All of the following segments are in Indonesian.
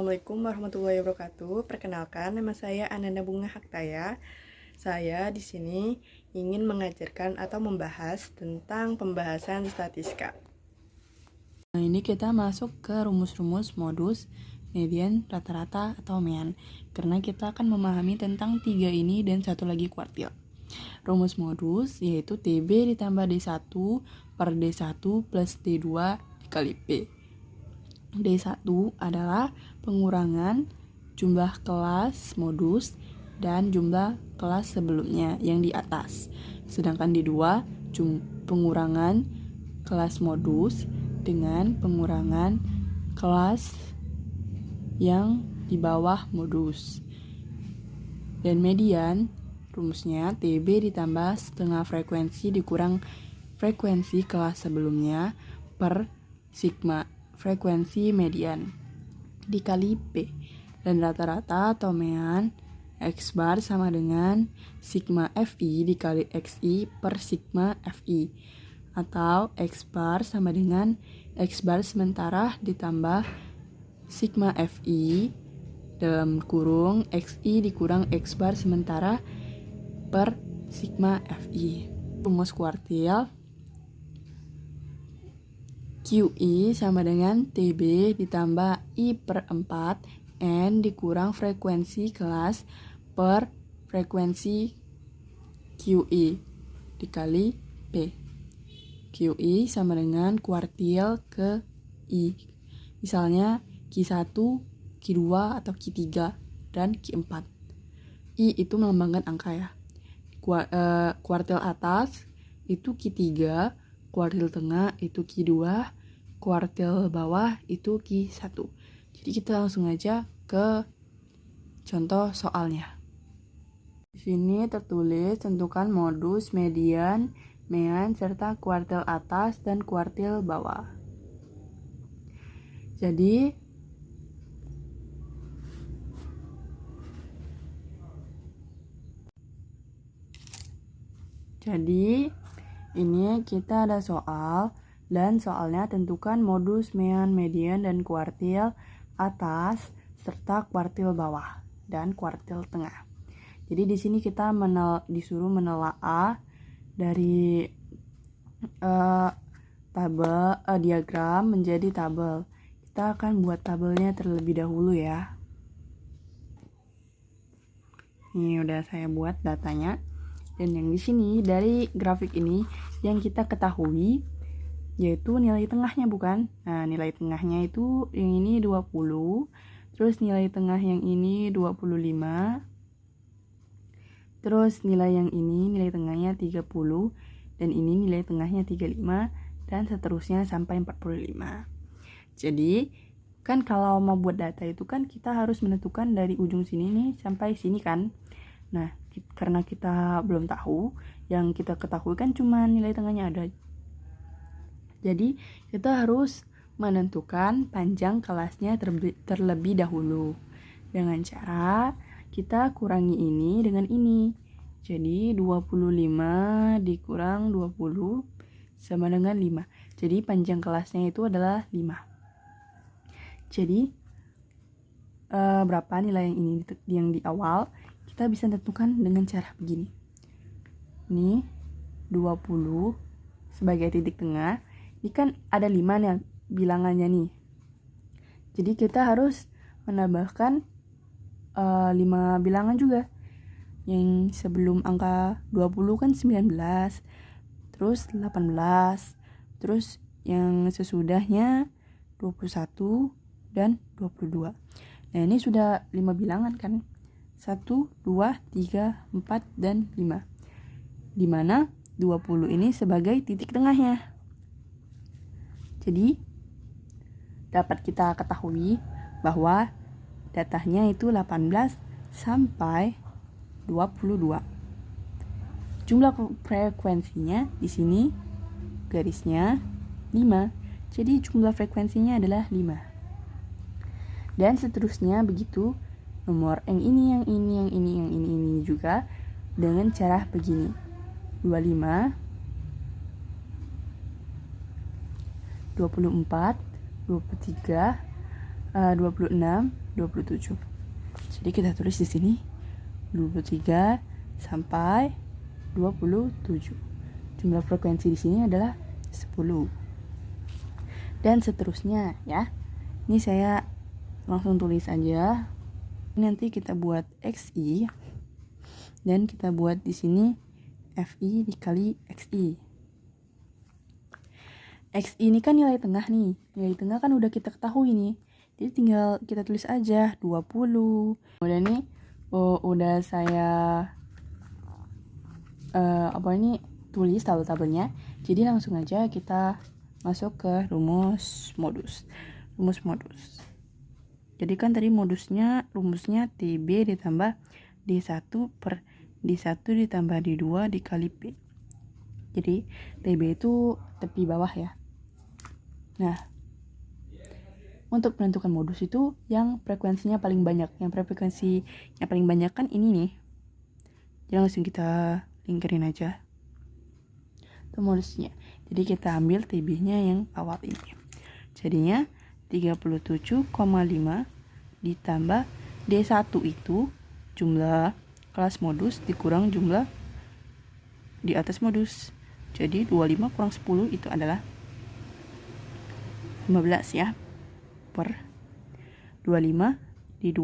Assalamualaikum warahmatullahi wabarakatuh. Perkenalkan, nama saya Ananda Bunga Haktaya. Saya di sini ingin mengajarkan atau membahas tentang pembahasan statistika. Nah, ini kita masuk ke rumus-rumus modus, median, rata-rata, atau mean. Karena kita akan memahami tentang 3 ini dan satu lagi kuartil. Rumus modus yaitu TB ditambah D1 per D1 plus D2 dikali P. D1 adalah pengurangan jumlah kelas modus dan jumlah kelas sebelumnya yang di atas. Sedangkan D2 pengurangan kelas modus dengan pengurangan kelas yang di bawah modus. Dan median rumusnya TB ditambah setengah frekuensi dikurang frekuensi kelas sebelumnya per sigma frekuensi median dikali P. Dan rata-rata atau mean X bar sama dengan sigma FI dikali XI per sigma FI, atau X bar sama dengan X bar sementara ditambah sigma FI dalam kurung XI dikurang X bar sementara per sigma FI. Rumus kuartil QI sama dengan TB ditambah I per 4 N dikurang frekuensi kelas per frekuensi QI dikali P. QI sama dengan kuartil ke I. Misalnya Q1, Q2 atau Q3 dan Q4. I itu melambangkan angka ya. Kuartil atas itu Q3, kuartil tengah itu Q2, kuartil bawah itu Q1. Jadi kita langsung aja ke contoh soalnya. Di sini tertulis tentukan modus, median, mean, serta kuartil atas dan kuartil bawah. Jadi ini kita ada soal, dan soalnya tentukan modus, mean, median, dan kuartil atas serta kuartil bawah dan kuartil tengah. Jadi di sini kita disuruh menelaah dari diagram menjadi tabel. Kita akan buat tabelnya terlebih dahulu ya. Ini udah saya buat datanya. Dan yang di sini dari grafik ini yang kita ketahui yaitu nilai tengahnya bukan? Nah, nilai tengahnya itu yang ini 20, terus nilai tengah yang ini 25, terus nilai yang ini nilai tengahnya 30, dan ini nilai tengahnya 35, dan seterusnya sampai 45. Jadi kan kalau mau buat data itu kan kita harus menentukan dari ujung sini nih sampai sini kan. Nah, karena kita belum tahu, yang kita ketahui kan cuma nilai tengahnya ada. Jadi kita harus menentukan panjang kelasnya terlebih dahulu dengan cara kita kurangi ini dengan ini. Jadi 25 dikurang 20 sama dengan 5. Jadi panjang kelasnya itu adalah 5. Jadi berapa nilai yang ini yang di awal? Kita bisa tentukan dengan cara begini. Ini 20 sebagai titik tengah. Ini kan ada 5 nih bilangannya nih. Jadi kita harus menambahkan 5 bilangan juga. Yang sebelum angka 20 kan 19, terus 18, terus yang sesudahnya 21 dan 22. Nah, ini sudah 5 bilangan kan? 1, 2, 3, 4, dan 5. Dimana 20 ini sebagai titik tengahnya. Jadi dapat kita ketahui bahwa datanya itu 18 sampai 22. Jumlah frekuensinya di sini garisnya 5. Jadi jumlah frekuensinya adalah 5. Dan seterusnya begitu. Nomor yang ini juga dengan cara begini. 25, 24, 23, 26, 27. Jadi kita tulis di sini 23 sampai 27. Jumlah frekuensi di sini adalah 10. Dan seterusnya ya. Ini saya langsung tulis aja. Nanti kita buat XI dan kita buat di sini FI dikali XI. XI ini kan nilai tengah nih. Nilai tengah kan udah kita ketahui nih. Jadi tinggal kita tulis aja 20. Udah nih udah saya tulis tabel-tabelnya. Jadi langsung aja kita masuk ke rumus modus. Jadi kan tadi rumusnya TB ditambah D1 per D1 ditambah D2 dikali P. Jadi TB itu tepi bawah ya. Nah, untuk menentukan modus itu yang frekuensinya paling banyak. Yang frekuensinya paling banyak kan ini nih. Jadi langsung kita lingkarin aja. Itu modusnya. Jadi kita ambil TB-nya yang awal ini. Jadinya 37,5 ditambah D1 itu jumlah kelas modus dikurang jumlah di atas modus. Jadi 25 kurang 10 itu adalah 15 ya. Per 25 D2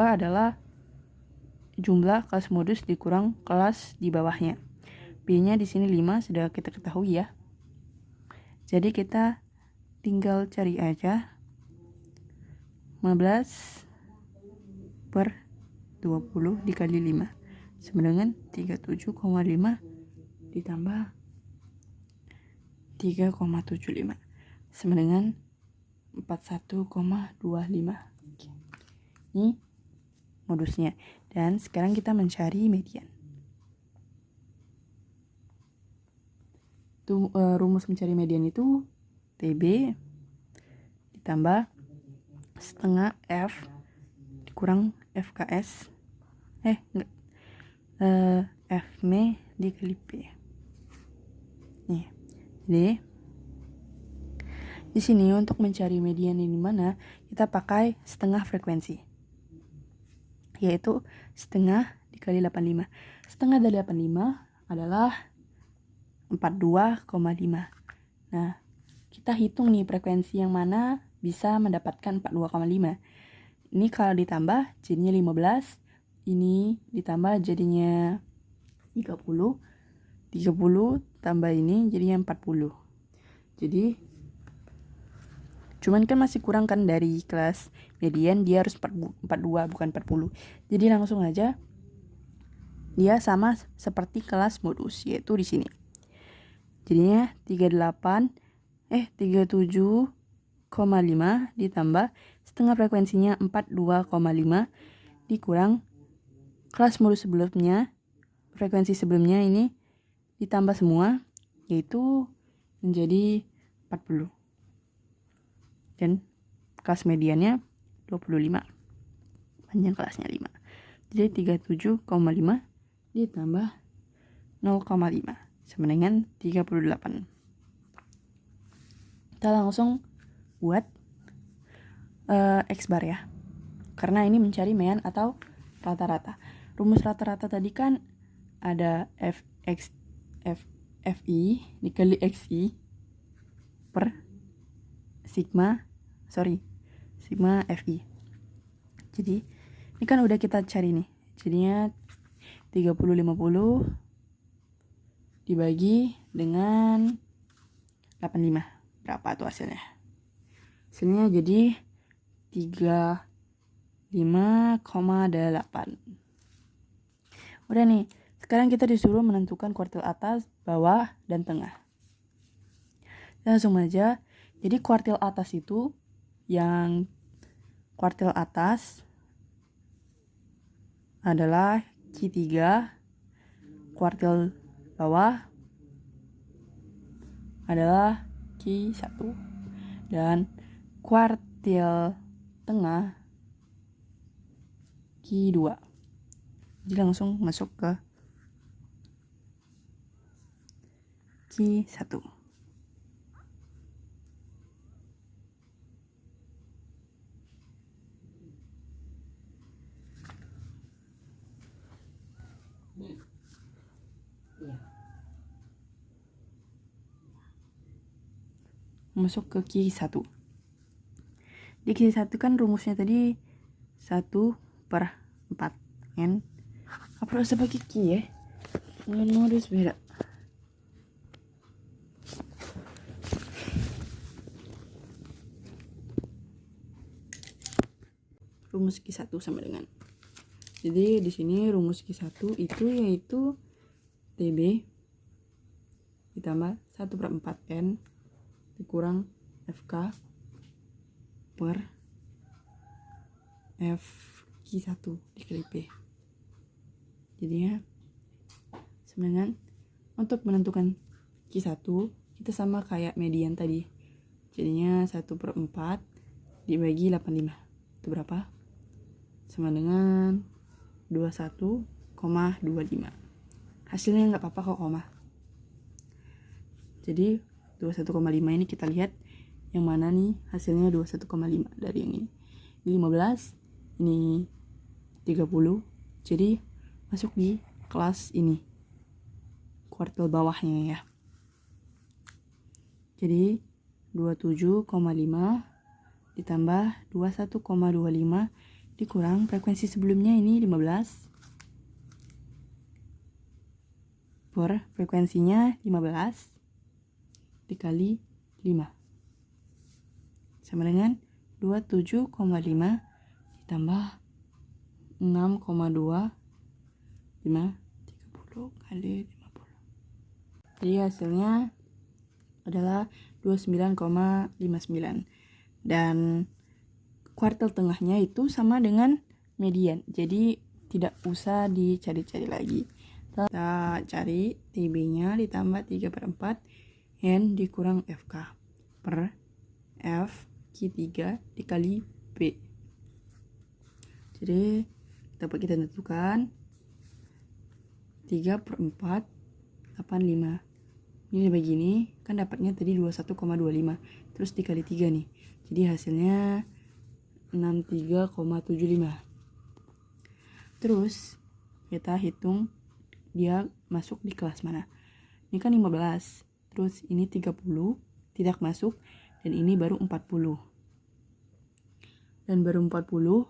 adalah jumlah kelas modus dikurang kelas di bawahnya. B-nya di sini 5 sudah kita ketahui ya. Jadi kita tinggal cari aja 15 per 20 dikali 5 sama dengan 37,5 ditambah 3,75 sama dengan 41,25. Ini modusnya. Dan sekarang kita mencari median. Rumus mencari median itu TB ditambah setengah F dikurang FKS Fm dikali P. Nih. Jadi di sini untuk mencari median ini mana kita pakai setengah frekuensi, yaitu setengah dikali 85. Setengah dari 85 adalah 42,5. Nah, kita hitung nih frekuensi yang mana bisa mendapatkan 42,5. Ini kalau ditambah jadinya 15, ini ditambah jadinya 30 tambah ini jadinya 40. Jadi cuman kan masih kurang kan dari kelas median, dia harus 42 bukan 40. Jadi langsung aja dia sama seperti kelas modus, yaitu di sini. Jadinya 37,5 ditambah setengah frekuensinya 42,5 dikurang kelas modus sebelumnya, frekuensi sebelumnya ini ditambah semua, yaitu menjadi 40. Dan kelas mediannya 25. Panjang kelasnya 5. Jadi 37,5 ditambah 0,5 sama dengan 38. Kita langsung buat X bar ya. Karena ini mencari median atau rata-rata. Rumus rata-rata tadi kan ada FI dikali XI per sigma FI. Jadi ini kan udah kita cari nih. Jadinya 30-50 dibagi dengan 85. Berapa tuh hasilnya? Hasilnya jadi 35,8. Udah nih, sekarang kita disuruh menentukan kuartil atas, bawah, dan tengah. Langsung aja. Jadi kuartil atas itu yang kuartil atas adalah Q3, kuartil bawah adalah Q1, dan kuartil tengah Q2. Jadi langsung masuk ke Q1. masuk ke Q1. Di Q1 kan rumusnya tadi 1/4 kan. Apa harus pakai Q ya? Harus beda. Rumus Q1 sama dengan. Jadi di sini rumus Q1 itu yaitu TB ditambah 1/4 N dikurang FK per FQ1 dikali P. Jadinya sama dengan untuk menentukan Q1 kita sama kayak median tadi. Jadinya 1/4 dibagi 85. Itu berapa? Sama dengan 21,25. Hasilnya nggak apa-apa kok koma. Jadi 21,5 ini kita lihat yang mana nih hasilnya 21,5 dari yang ini. Ini 15, ini 30. Jadi masuk di kelas ini. Kuartil bawahnya ya. Jadi 27,5 ditambah 21,25 dikurang frekuensi sebelumnya ini 15 per frekuensinya 15 dikali 5 sama dengan 27,5 ditambah 6,2 30 kali 50. Jadi hasilnya adalah 29,59 dan kuartil tengahnya itu sama dengan median. Jadi tidak usah dicari-cari lagi. Kita cari TB-nya ditambah 3/4 N dikurang FK per FQ3 dikali P. Jadi dapat kita tentukan 3/4 85. Ini begini kan dapatnya tadi 21,25 terus dikali 3 nih. Jadi hasilnya 63,75. Terus kita hitung dia masuk di kelas mana. Ini kan 15. Terus ini 30 tidak masuk dan ini baru 40. Dan baru 40.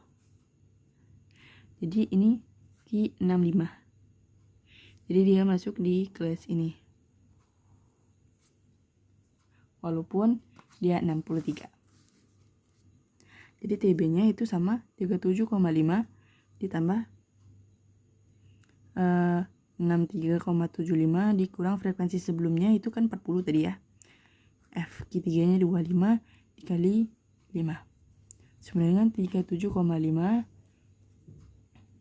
Jadi ini di 65. Jadi dia masuk di kelas ini. Walaupun dia 63. Jadi TB-nya itu sama 37,5 ditambah 63,75 dikurang frekuensi sebelumnya itu kan 40 tadi ya. FQ3-nya 25 dikali 5. Sama dengan 37,5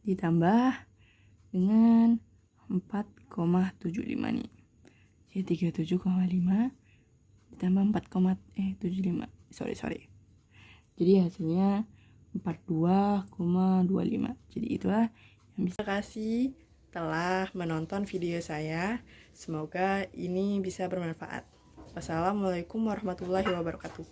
ditambah dengan 4,75 nih. Jadi 37,5 ditambah 4,75. Sorry. Jadi hasilnya 42,25. Jadi itulah yang bisa. Terima kasih telah menonton video saya. Semoga ini bisa bermanfaat. Wassalamualaikum warahmatullahi wabarakatuh.